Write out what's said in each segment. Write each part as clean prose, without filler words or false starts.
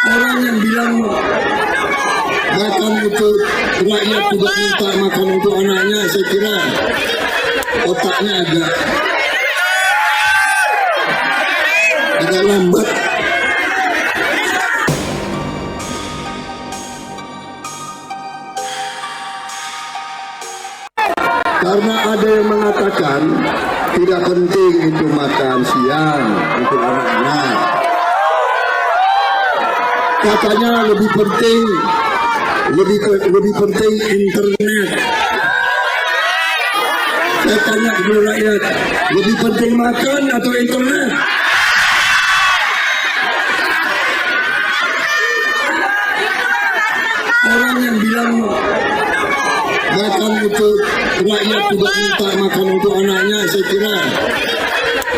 Orang yang bilang makan untuk rakyat tidak minta makan untuk anaknya, saya kira otaknya agak lambat. Karena ada yang mengatakan tidak penting itu makan siang untuk anak-anak. Katanya lebih penting internet. Saya tanya kepada rakyat, lebih penting makan atau internet? Orang yang bilang makan untuk rakyat tidak minta makan untuk anaknya, saya kira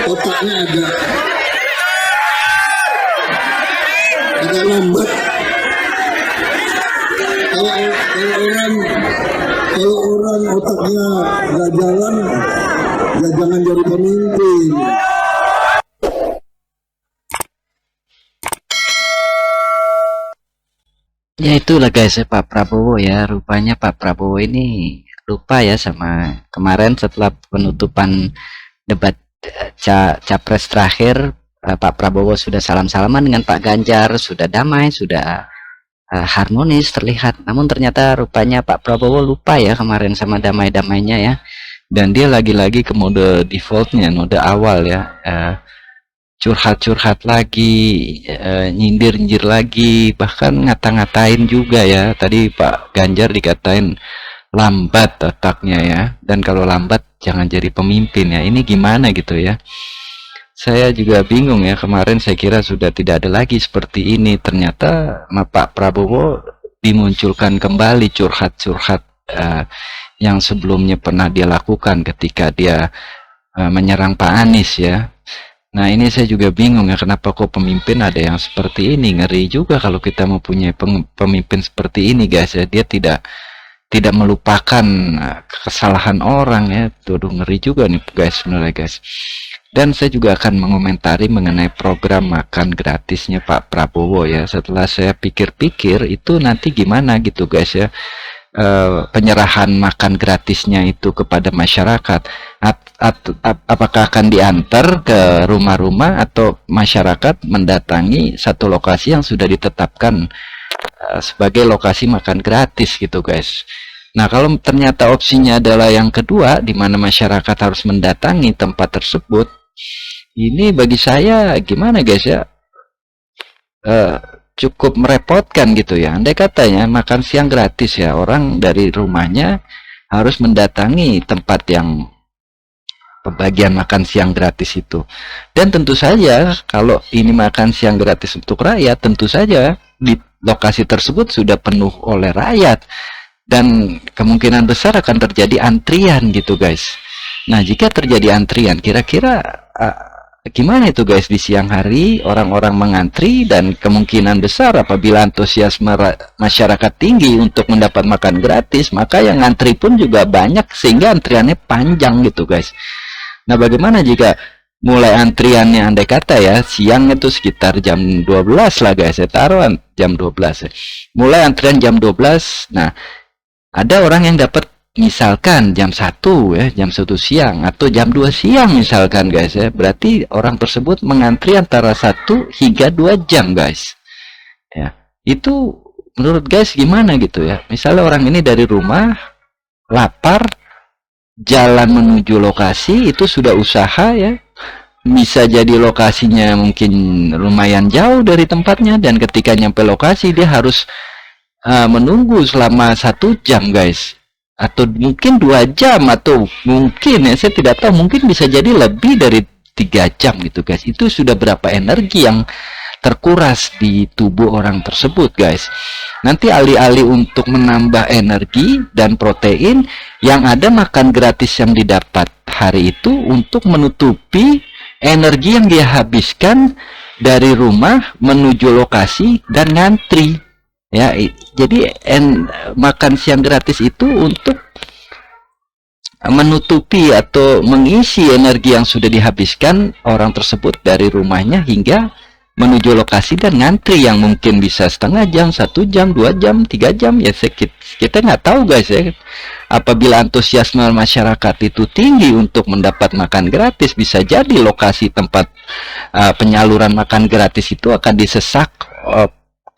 otaknya agak lambat. Kalau orang otaknya nggak jalan, ya jangan jadi pemimpin. Ya itulah guys ya, Pak Prabowo ya. Rupanya Pak Prabowo ini lupa ya sama kemarin setelah penutupan debat capres terakhir. Pak Prabowo sudah salam-salaman dengan Pak Ganjar, sudah damai, sudah harmonis terlihat. Namun ternyata rupanya Pak Prabowo lupa ya kemarin sama damai-damainya ya. Dan dia lagi-lagi ke mode defaultnya, mode awal ya. Curhat-curhat lagi, nyindir-nyindir lagi, bahkan ngata-ngatain juga ya. Tadi Pak Ganjar dikatain lambat otaknya ya, dan kalau lambat jangan jadi pemimpin ya. Ini gimana gitu ya. Saya juga bingung ya, kemarin saya kira sudah tidak ada lagi seperti ini. Ternyata Pak Prabowo dimunculkan kembali curhat-curhat yang sebelumnya pernah dia lakukan ketika dia menyerang Pak Anies ya. Nah ini saya juga bingung ya, kenapa kok pemimpin ada yang seperti ini. Ngeri juga kalau kita mempunyai pemimpin seperti ini guys ya. Dia tidak melupakan kesalahan orang ya. Tuh ngeri juga nih guys sebenarnya guys. Dan saya juga akan mengomentari mengenai program makan gratisnya Pak Prabowo ya. Setelah saya pikir-pikir itu nanti gimana gitu guys ya. Penyerahan makan gratisnya itu kepada masyarakat, apakah akan diantar ke rumah-rumah atau masyarakat mendatangi satu lokasi yang sudah ditetapkan sebagai lokasi makan gratis gitu guys. Nah kalau ternyata opsinya adalah yang kedua, di mana masyarakat harus mendatangi tempat tersebut, ini bagi saya gimana guys ya, cukup merepotkan gitu ya. Andai katanya makan siang gratis ya, orang dari rumahnya harus mendatangi tempat yang pembagian makan siang gratis itu. Dan tentu saja kalau ini makan siang gratis untuk rakyat, tentu saja di lokasi tersebut sudah penuh oleh rakyat dan kemungkinan besar akan terjadi antrian gitu guys. Nah jika terjadi antrian, kira-kira gimana itu guys di siang hari orang-orang mengantri, dan kemungkinan besar apabila antusiasme masyarakat tinggi untuk mendapat makan gratis, maka yang ngantri pun juga banyak sehingga antriannya panjang gitu guys. Nah bagaimana jika mulai antriannya andai kata ya siang itu sekitar jam 12 lah guys, saya taruhan jam 12 ya. Mulai antrian jam 12, nah ada orang yang dapat misalkan jam 1 ya, jam 1 siang atau jam 2 siang misalkan guys ya. Berarti orang tersebut mengantri antara 1 hingga 2 jam guys. Ya, itu menurut guys gimana gitu ya. Misalnya orang ini dari rumah lapar, jalan menuju lokasi itu sudah usaha ya. Bisa jadi lokasinya mungkin lumayan jauh dari tempatnya, dan ketika nyampe lokasi dia harus menunggu selama 1 jam guys, atau mungkin 2 jam, atau mungkin ya saya tidak tahu, mungkin bisa jadi lebih dari 3 jam gitu guys. Itu sudah berapa energi yang terkuras di tubuh orang tersebut guys. Nanti alih-alih untuk menambah energi dan protein, yang ada makan gratis yang didapat hari itu untuk menutupi energi yang dia habiskan dari rumah menuju lokasi dan ngantri ya. Jadi makan siang gratis itu untuk menutupi atau mengisi energi yang sudah dihabiskan orang tersebut dari rumahnya hingga menuju lokasi dan ngantri yang mungkin bisa setengah jam, 1 jam, 2 jam, 3 jam ya. Kita nggak tahu guys ya. Apabila antusiasme masyarakat itu tinggi untuk mendapat makan gratis, bisa jadi lokasi tempat penyaluran makan gratis itu akan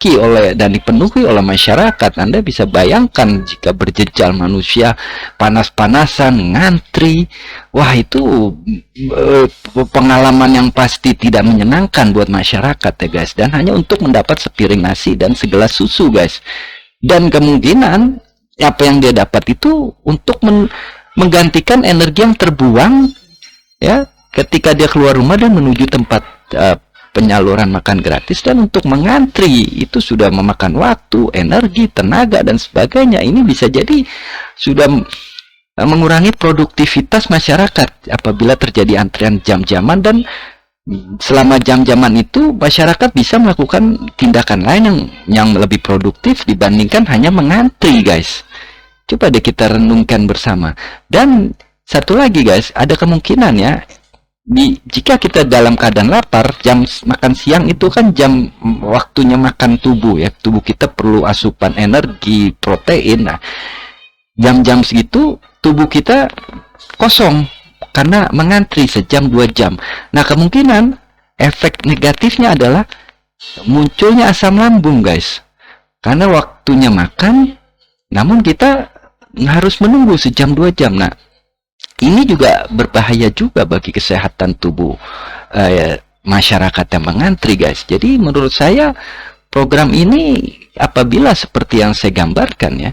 oleh dan dipenuhi oleh masyarakat. Anda bisa bayangkan jika berjejal manusia panas-panasan ngantri, wah itu pengalaman yang pasti tidak menyenangkan buat masyarakat ya guys, dan hanya untuk mendapat sepiring nasi dan segelas susu guys. Dan kemungkinan apa yang dia dapat itu untuk menggantikan energi yang terbuang ya ketika dia keluar rumah dan menuju tempat penyaluran makan gratis, dan untuk mengantri itu sudah memakan waktu, energi, tenaga dan sebagainya. Ini bisa jadi sudah mengurangi produktivitas masyarakat apabila terjadi antrian jam-jaman, dan selama jam-jaman itu masyarakat bisa melakukan tindakan lain yang lebih produktif dibandingkan hanya mengantri guys. Coba deh kita renungkan bersama. Dan satu lagi guys, ada kemungkinan ya, jika kita dalam keadaan lapar, jam makan siang itu kan jam waktunya makan tubuh ya. Tubuh kita perlu asupan energi, protein. Nah, jam-jam segitu tubuh kita kosong karena mengantri sejam 2 jam. Nah, kemungkinan efek negatifnya adalah munculnya asam lambung guys. Karena waktunya makan, namun kita harus menunggu sejam 2 jam. Nah, ini juga berbahaya juga bagi kesehatan tubuh masyarakat yang mengantri guys. Jadi menurut saya program ini apabila seperti yang saya gambarkan ya,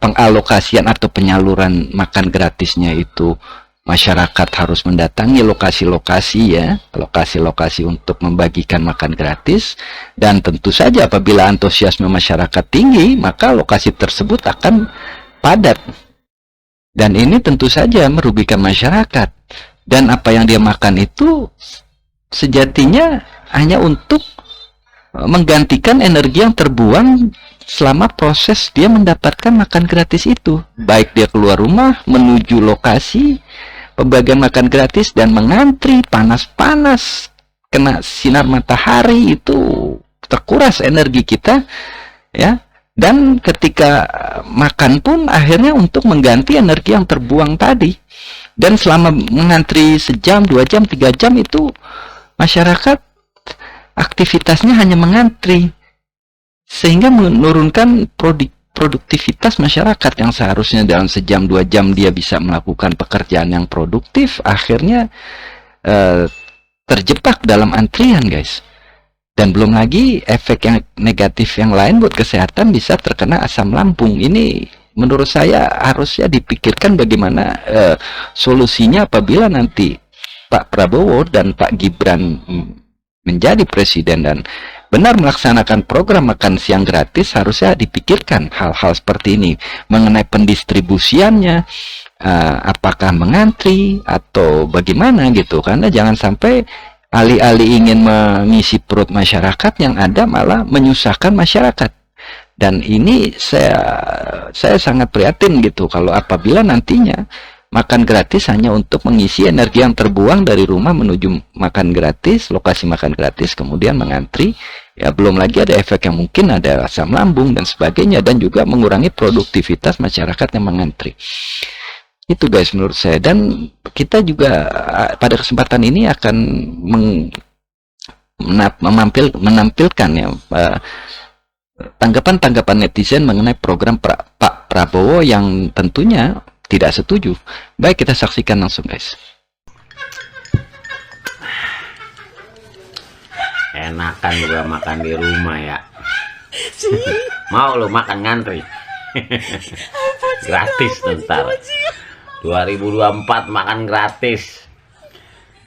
pengalokasian atau penyaluran makan gratisnya itu masyarakat harus mendatangi lokasi-lokasi ya, lokasi-lokasi untuk membagikan makan gratis, dan tentu saja apabila antusiasme masyarakat tinggi maka lokasi tersebut akan padat. Dan ini tentu saja merugikan masyarakat. Dan apa yang dia makan itu sejatinya hanya untuk menggantikan energi yang terbuang selama proses dia mendapatkan makan gratis itu. Baik dia keluar rumah, menuju lokasi pembagian makan gratis, dan mengantri panas-panas, kena sinar matahari, itu terkuras energi kita ya. Dan ketika makan pun akhirnya untuk mengganti energi yang terbuang tadi. Dan selama mengantri sejam, 2 jam, 3 jam itu masyarakat aktivitasnya hanya mengantri. Sehingga menurunkan produktivitas masyarakat yang seharusnya dalam sejam 2 jam dia bisa melakukan pekerjaan yang produktif, akhirnya terjebak dalam antrian guys. Dan belum lagi efek yang negatif yang lain buat kesehatan, bisa terkena asam lambung. Ini menurut saya harusnya dipikirkan bagaimana solusinya apabila nanti Pak Prabowo dan Pak Gibran menjadi presiden dan benar melaksanakan program makan siang gratis. Harusnya dipikirkan hal-hal seperti ini mengenai pendistribusiannya, apakah mengantri atau bagaimana gitu. Karena jangan sampai alih-alih ingin mengisi perut masyarakat, yang ada malah menyusahkan masyarakat. Dan ini saya sangat prihatin gitu kalau apabila nantinya makan gratis hanya untuk mengisi energi yang terbuang dari rumah menuju makan gratis, lokasi makan gratis, kemudian mengantri. Ya belum lagi ada efek yang mungkin ada asam lambung dan sebagainya, dan juga mengurangi produktivitas masyarakat yang mengantri. Itu guys menurut saya. Dan kita juga pada kesempatan ini akan menampilkan ya tanggapan-tanggapan netizen mengenai program Pak Prabowo yang tentunya tidak setuju. Baik, kita saksikan langsung guys. Enakan juga makan di rumah ya. Mau lo makan ngantri gratis ntar 2024 makan gratis.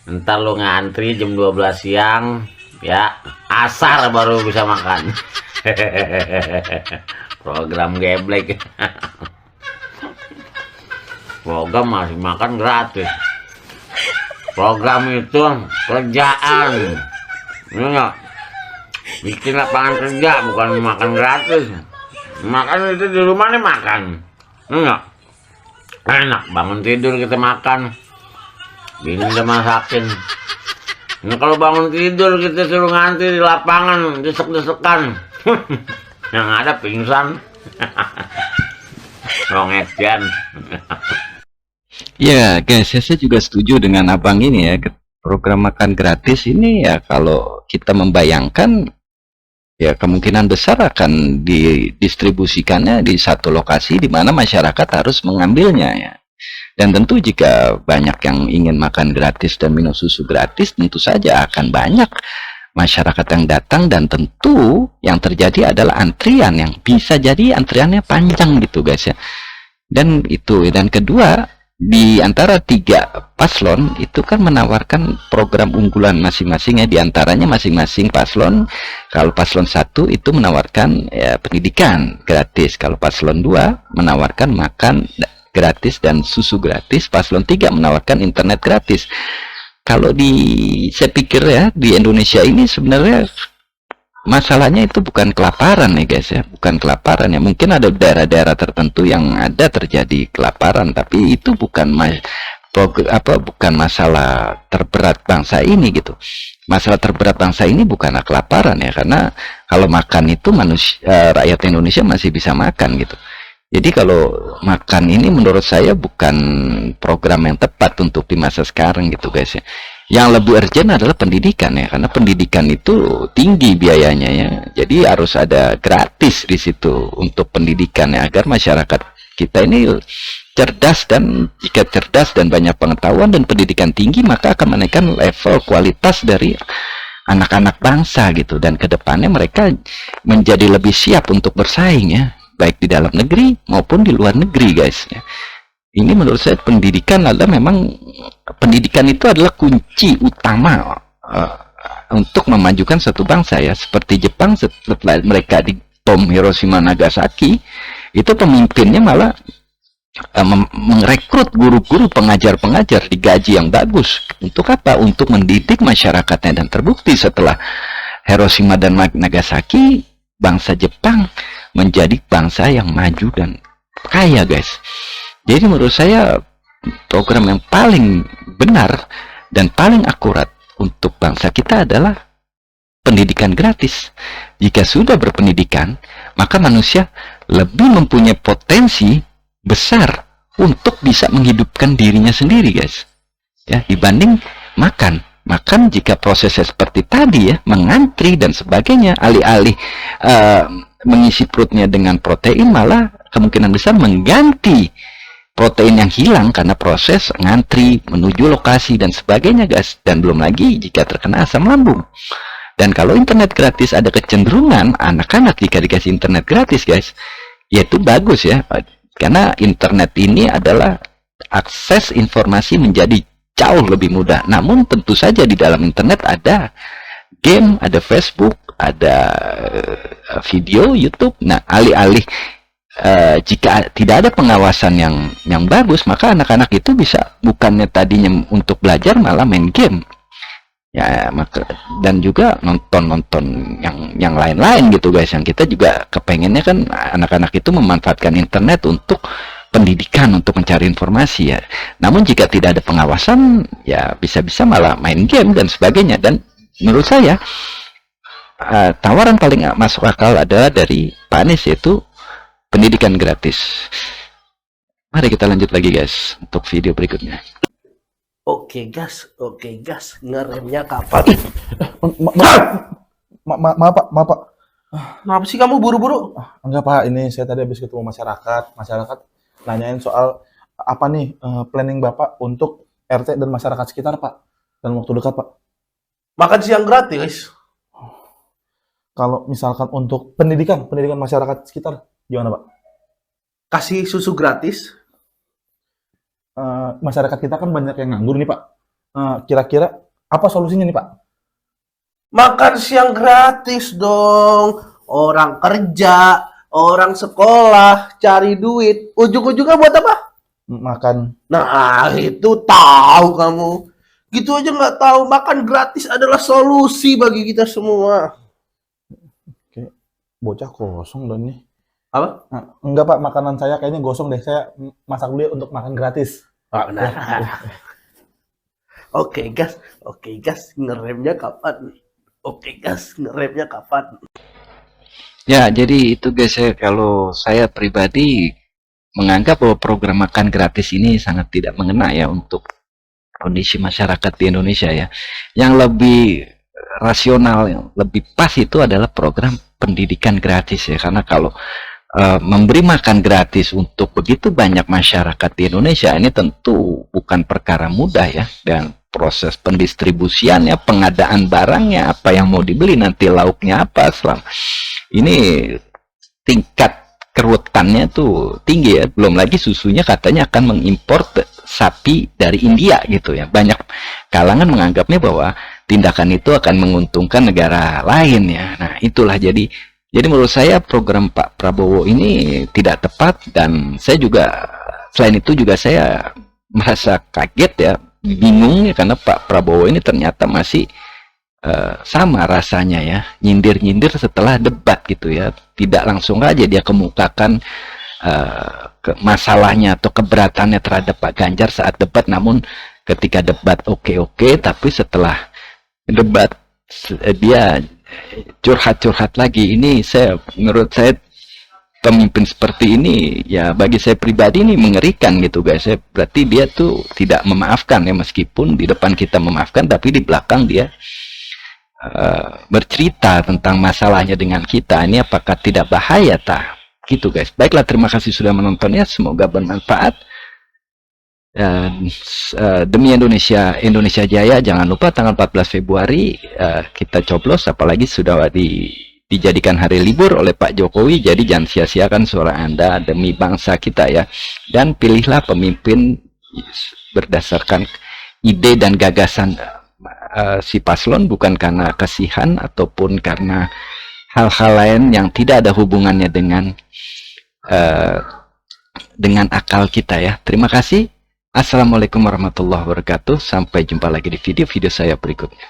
Ntar lo ngantri jam 12 siang ya, asar baru bisa makan. Program geblek. Program masih makan gratis. Program itu kerjaan. Enggak. Bikin lapangan kerja, bukan makan gratis. Makan itu di rumah nih makan. Enggak. Enak, bangun tidur kita makan. Bini udah masakin. Nah, kalau bangun tidur kita suruh ngantri di lapangan, desek-desekan. Yang ada pingsan. Rongedan. Ya guys, saya juga setuju dengan abang ini ya. Program makan gratis ini ya, kalau kita membayangkan ya kemungkinan besar akan didistribusikannya di satu lokasi di mana masyarakat harus mengambilnya ya. Dan tentu jika banyak yang ingin makan gratis dan minum susu gratis, tentu saja akan banyak masyarakat yang datang, dan tentu yang terjadi adalah antrian yang bisa jadi antriannya panjang gitu guys ya. Dan itu, dan kedua, di antara 3 paslon itu kan menawarkan program unggulan masing-masing ya, di antaranya masing-masing paslon. Kalau paslon 1 itu menawarkan ya, pendidikan gratis, kalau paslon 2 menawarkan makan gratis dan susu gratis, paslon 3 menawarkan internet gratis. Kalau saya pikir ya, di Indonesia ini sebenarnya masalahnya itu bukan kelaparan ya guys ya, bukan kelaparan ya. Mungkin ada daerah-daerah tertentu yang ada terjadi kelaparan, tapi itu bukan bukan masalah terberat bangsa ini gitu. Masalah terberat bangsa ini bukanlah kelaparan ya, karena kalau makan itu rakyat Indonesia masih bisa makan gitu. Jadi kalau makan ini menurut saya bukan program yang tepat untuk di masa sekarang gitu guys ya. Yang lebih urgent adalah pendidikan ya, karena pendidikan itu tinggi biayanya ya. Jadi harus ada gratis di situ untuk pendidikan ya, agar masyarakat kita ini cerdas, dan jika cerdas dan banyak pengetahuan dan pendidikan tinggi, maka akan menaikkan level kualitas dari anak-anak bangsa gitu, dan kedepannya mereka menjadi lebih siap untuk bersaing ya, baik di dalam negeri maupun di luar negeri guys ya. Ini menurut saya pendidikan itu adalah kunci utama untuk memajukan satu bangsa ya. Seperti Jepang, setelah mereka dibom Hiroshima Nagasaki, itu pemimpinnya malah merekrut guru-guru, pengajar-pengajar digaji yang bagus. Untuk apa? Untuk mendidik masyarakatnya. Dan terbukti setelah Hiroshima dan Nagasaki, bangsa Jepang menjadi bangsa yang maju dan kaya guys. Jadi menurut saya program yang paling benar dan paling akurat untuk bangsa kita adalah pendidikan gratis. Jika sudah berpendidikan, maka manusia lebih mempunyai potensi besar untuk bisa menghidupkan dirinya sendiri guys ya, dibanding makan jika prosesnya seperti tadi ya, mengantri dan sebagainya, alih-alih mengisi perutnya dengan protein, malah kemungkinan besar mengganti protein yang hilang karena proses ngantri menuju lokasi dan sebagainya guys. Dan belum lagi jika terkena asam lambung. Dan kalau internet gratis, ada kecenderungan anak-anak jika dikasih internet gratis guys, yaitu bagus ya, karena internet ini adalah akses informasi menjadi jauh lebih mudah. Namun tentu saja di dalam internet ada game, ada Facebook, ada video YouTube. Nah, alih-alih jika tidak ada pengawasan yang bagus, maka anak-anak itu bisa, bukannya tadinya untuk belajar, malah main game ya, maka dan juga nonton yang lain-lain gitu guys. Yang kita juga kepengennya kan anak-anak itu memanfaatkan internet untuk pendidikan, untuk mencari informasi ya. Namun jika tidak ada pengawasan ya, bisa-bisa malah main game dan sebagainya. Dan menurut saya tawaran paling masuk akal adalah dari Pak Anies, yaitu pendidikan gratis. Mari kita lanjut lagi guys untuk video berikutnya. Oke gas, ngeremnya kapan? Maaf Pak. Kenapa sih kamu buru-buru? Enggak Pak, ini saya tadi habis ketemu masyarakat nanyain soal apa nih planning Bapak untuk RT dan masyarakat sekitar Pak, dalam waktu dekat Pak. Makan siang gratis. Kalau misalkan untuk pendidikan masyarakat sekitar gimana Pak? Kasih susu gratis. Masyarakat kita kan banyak yang nganggur nih Pak. Kira-kira apa solusinya nih Pak? Makan siang gratis dong. Orang kerja, orang sekolah, cari duit. Ujung-ujungnya buat apa? Makan. Nah, itu tahu kamu. Gitu aja nggak tahu. Makan gratis adalah solusi bagi kita semua. Oke, bocah kosong dan nih. Apa? Enggak Pak, makanan saya kayaknya gosong deh. Saya masak dulu ya untuk makan gratis. Pak, benar. Oke gas, ngeremnya kapan? Oke gas, ngeremnya kapan? Ya, jadi itu guys ya, kalau saya pribadi menganggap bahwa program makan gratis ini sangat tidak mengena ya untuk kondisi masyarakat di Indonesia ya. Yang lebih rasional, yang lebih pas itu adalah program pendidikan gratis ya. Karena kalau memberi makan gratis untuk begitu banyak masyarakat di Indonesia ini tentu bukan perkara mudah ya, dan proses pendistribusiannya, pengadaan barangnya, apa yang mau dibeli, nanti lauknya apa, selama ini tingkat keruwetannya tuh tinggi ya. Belum lagi susunya katanya akan mengimpor sapi dari India gitu ya. Banyak kalangan menganggapnya bahwa tindakan itu akan menguntungkan negara lain ya. Nah itulah, jadi menurut saya program Pak Prabowo ini tidak tepat, dan saya juga selain itu juga saya merasa kaget ya, bingung ya, karena Pak Prabowo ini ternyata masih sama rasanya ya, nyindir-nyindir setelah debat gitu ya, tidak langsung aja dia kemukakan masalahnya atau keberatannya terhadap Pak Ganjar saat debat, namun ketika debat oke, tapi setelah debat dia curhat-curhat lagi. Ini menurut saya pemimpin seperti ini ya, bagi saya pribadi ini mengerikan gitu guys. Berarti dia tuh tidak memaafkan ya, meskipun di depan kita memaafkan, tapi di belakang dia bercerita tentang masalahnya dengan kita. Ini apakah tidak bahaya tah? Gitu guys. Baiklah, terima kasih sudah menontonnya, semoga bermanfaat. Dan demi Indonesia Jaya, jangan lupa tanggal 14 Februari kita coblos, apalagi sudah dijadikan hari libur oleh Pak Jokowi. Jadi jangan sia-siakan suara Anda demi bangsa kita ya, dan pilihlah pemimpin berdasarkan ide dan gagasan si paslon, bukan karena kasihan ataupun karena hal-hal lain yang tidak ada hubungannya dengan akal kita ya. Terima kasih. Assalamualaikum warahmatullahi wabarakatuh. Sampai jumpa lagi di video saya berikutnya.